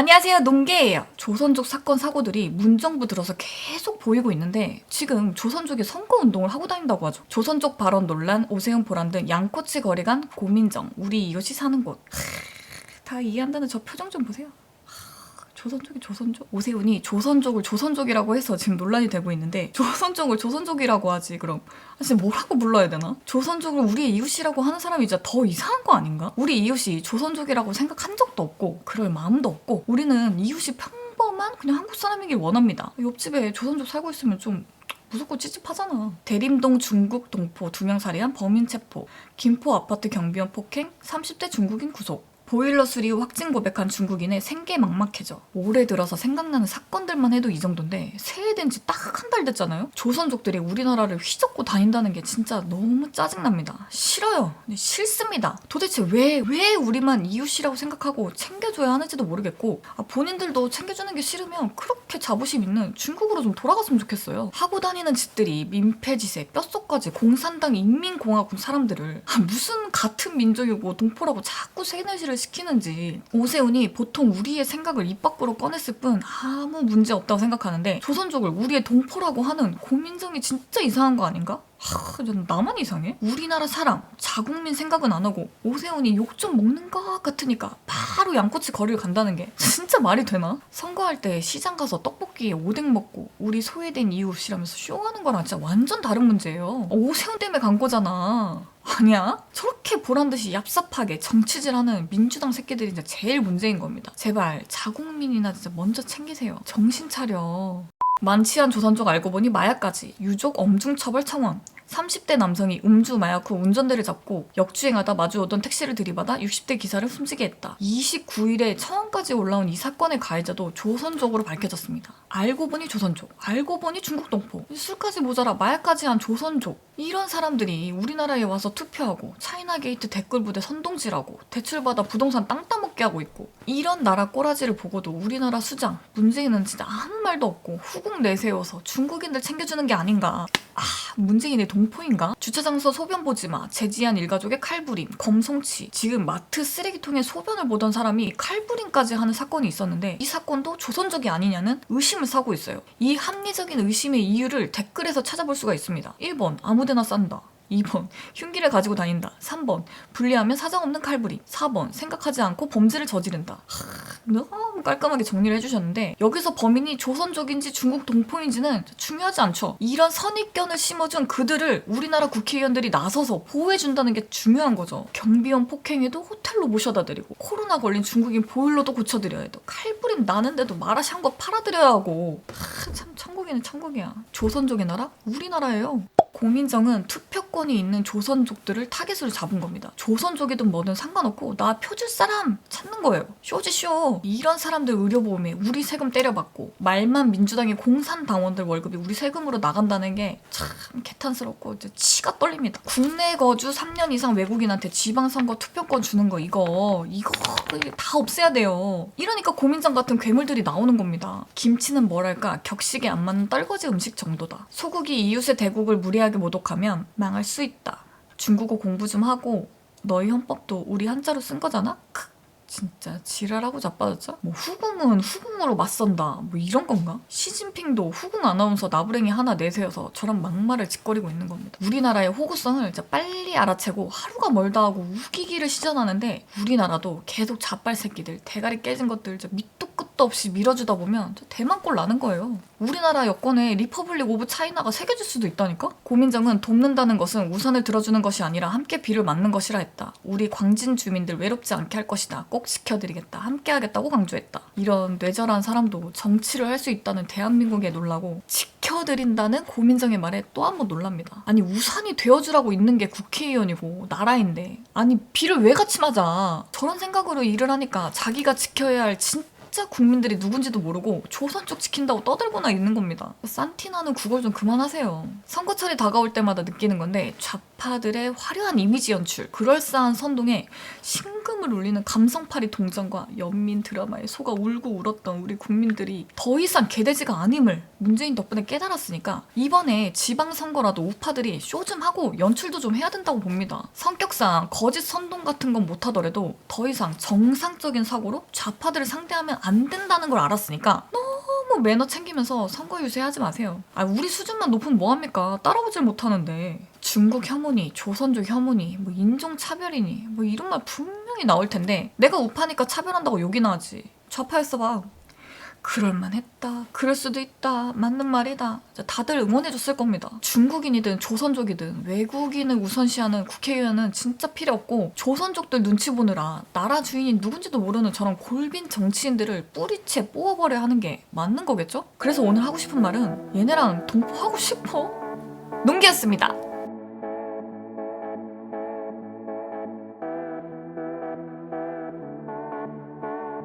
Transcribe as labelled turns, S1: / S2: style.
S1: 안녕하세요, 농계예요. 조선족 사건 사고들이 문정부 들어서 계속 보이고 있는데 지금 조선족이 선거운동을 하고 다닌다고 하죠. 조선족 발언 논란, 오세훈 보란 등 양꼬치 거리간 고민정, 우리 이웃이 사는 곳. 다 이해한다는 저 표정 좀 보세요. 조선족이 조선족? 오세훈이 조선족을 조선족이라고 해서 지금 논란이 되고 있는데 조선족을 조선족이라고 하지 그럼 진짜 뭐라고 불러야 되나? 조선족을 우리의 이웃이라고 하는 사람이 진짜 더 이상한 거 아닌가? 우리 이웃이 조선족이라고 생각한 적도 없고 그럴 마음도 없고 우리는 이웃이 평범한 그냥 한국 사람이길 원합니다. 옆집에 조선족 살고 있으면 좀 무섭고 찝찝하잖아. 대림동 중국 동포 2명 살해한 범인 체포. 김포 아파트 경비원 폭행 30대 중국인 구속. 보일러 수리 후 확진 고백한 중국인의 생계 막막해져. 올해 들어서 생각나는 사건들만 해도 이 정도인데 새해된 지 딱 한 달 됐잖아요? 조선족들이 우리나라를 휘젓고 다닌다는 게 진짜 너무 짜증납니다. 싫어요. 싫습니다. 도대체 왜 우리만 이웃이라고 생각하고 챙겨줘야 하는지도 모르겠고 본인들도 챙겨주는 게 싫으면 그렇게 자부심 있는 중국으로 좀 돌아갔으면 좋겠어요. 하고 다니는 짓들이 민폐지세, 뼛속까지 공산당 인민공화국 사람들을 무슨 같은 민족이고 동포라고 자꾸 세뇌시를 시키는지. 오세훈이 보통 우리의 생각을 입 밖으로 꺼냈을 뿐 아무 문제 없다고 생각하는데 조선족을 우리의 동포라고 하는 고민정이 진짜 이상한 거 아닌가? 나만 이상해? 우리나라 사람, 자국민 생각은 안 하고 오세훈이 욕 좀 먹는 것 같으니까 바로 양꼬치 거리를 간다는 게 진짜 말이 되나? 선거할 때 시장 가서 떡볶이에 오뎅 먹고 우리 소외된 이웃이라면서 쇼하는 거랑 진짜 완전 다른 문제예요. 오세훈 때문에 간 거잖아. 아니야? 저렇게 보란듯이 얍삽하게 정치질하는 민주당 새끼들이 진짜 제일 문제인 겁니다. 제발 자국민이나 진짜 먼저 챙기세요. 정신 차려. 만취한 조선족 알고 보니 마약까지. 유족 엄중처벌 청원. 30대 남성이 음주 마약 후 운전대를 잡고 역주행하다 마주오던 택시를 들이받아 60대 기사를 숨지게 했다. 29일에 청원까지 올라온 이 사건의 가해자도 조선족으로 밝혀졌습니다. 알고 보니 조선족, 알고 보니 중국 동포, 술까지 모자라 마약까지 한 조선족. 이런 사람들이 우리나라에 와서 투표하고 차이나 게이트 댓글 부대 선동질하고 대출받아 부동산 땅 따먹게 하고 있고 이런 나라 꼬라지를 보고도 우리나라 수장, 문재인은 진짜 아무 말도 없고 후궁 내세워서 중국인들 챙겨주는 게 아닌가. 문재인의 동포인가? 주차장서 소변 보지마, 제지한 일가족의 칼부림, 검송치. 지금 마트 쓰레기통에 소변을 보던 사람이 칼부림까지 하는 사건이 있었는데 이 사건도 조선족이 아니냐는 의심을 사고 있어요. 이 합리적인 의심의 이유를 댓글에서 찾아볼 수가 있습니다. 1번 아무데나 싼다. 2번 흉기를 가지고 다닌다. 3번 분리하면 사정없는 칼부림. 4번 생각하지 않고 범죄를 저지른다. 너무 깔끔하게 정리를 해주셨는데 여기서 범인이 조선족인지 중국 동포인지는 중요하지 않죠. 이런 선입견을 심어준 그들을 우리나라 국회의원들이 나서서 보호해준다는 게 중요한 거죠. 경비원 폭행에도 호텔로 모셔다 드리고 코로나 걸린 중국인 보일러도 고쳐드려야 해도 칼부림 나는데도 마라샹궈 팔아드려야 하고 참 천국이네 천국이야. 조선족의 나라? 우리나라예요. 고민정은 투표권이 있는 조선족들을 타겟으로 잡은 겁니다. 조선족이든 뭐든 상관없고 나 표줄 사람 찾는 거예요. 쇼지 쇼. 이런 사람들 의료보험에 우리 세금 때려받고 말만 민주당의 공산당원들 월급이 우리 세금으로 나간다는 게 참 개탄스럽고 이제 치가 떨립니다. 국내 거주 3년 이상 외국인한테 지방선거 투표권 주는 거 이거 다 없애야 돼요. 이러니까 고민정 같은 괴물들이 나오는 겁니다. 김치는 뭐랄까 격식에 안 맞는 떨거지 음식 정도다. 소국이 이웃의 대국을 무리하게 모독하면 망할 수 있다. 중국어 공부 좀 하고 너희 헌법도 우리 한자로 쓴 거잖아? 진짜 지랄하고 자빠졌죠? 뭐 후궁은 후궁으로 맞선다 뭐 이런 건가? 시진핑도 후궁 아나운서 나부랭이 하나 내세워서 저런 막말을 짓거리고 있는 겁니다. 우리나라의 호구성을 진짜 빨리 알아채고 하루가 멀다 하고 우기기를 시전하는데 우리나라도 계속 자빨 새끼들 대가리 깨진 것들 밑도 끝도 없이 밀어주다 보면 대만꼴 나는 거예요. 우리나라 여권에 리퍼블릭 오브 차이나가 새겨질 수도 있다니까? 고민정은 돕는다는 것은 우산을 들어주는 것이 아니라 함께 비를 맞는 것이라 했다. 우리 광진 주민들 외롭지 않게 할 것이다. 꼭 지켜드리겠다. 함께 하겠다고 강조했다. 이런 뇌절한 사람도 정치를 할 수 있다는 대한민국에 놀라고 지켜드린다는 고민정의 말에 또 한 번 놀랍니다. 아니 우산이 되어주라고 있는 게 국회의원이고 나라인데 아니 비를 왜 같이 맞아. 저런 생각으로 일을 하니까 자기가 지켜야 할 진짜 국민들이 누군지도 모르고 조선족 지킨다고 떠들고나 있는 겁니다. 산티나는 국어를 좀 그만하세요. 선거철이 다가올 때마다 느끼는 건데 우파들의 화려한 이미지 연출, 그럴싸한 선동에 심금을 울리는 감성파리 동정과 연민 드라마에 속아 울고 울었던 우리 국민들이 더 이상 개돼지가 아님을 문재인 덕분에 깨달았으니까 이번에 지방선거라도 우파들이 쇼 좀 하고 연출도 좀 해야 된다고 봅니다. 성격상 거짓 선동 같은 건 못하더라도 더 이상 정상적인 사고로 좌파들을 상대하면 안 된다는 걸 알았으니까 너무 매너 챙기면서 선거 유세하지 마세요. 우리 수준만 높으면 뭐합니까? 따라오질 못하는데. 중국 혐오니 조선족 혐오니 뭐 인종차별이니 뭐 이런 말 분명히 나올 텐데 내가 우파니까 차별한다고 욕이나 하지. 좌파였어봐. 그럴만했다. 그럴 수도 있다. 맞는 말이다. 다들 응원해줬을 겁니다. 중국인이든 조선족이든 외국인을 우선시하는 국회의원은 진짜 필요 없고 조선족들 눈치 보느라 나라 주인이 누군지도 모르는 저런 골빈 정치인들을 뿌리채 뽑아버려야 하는 게 맞는 거겠죠? 그래서 오늘 하고 싶은 말은 얘네랑 동포하고 싶어. 농기였습니다.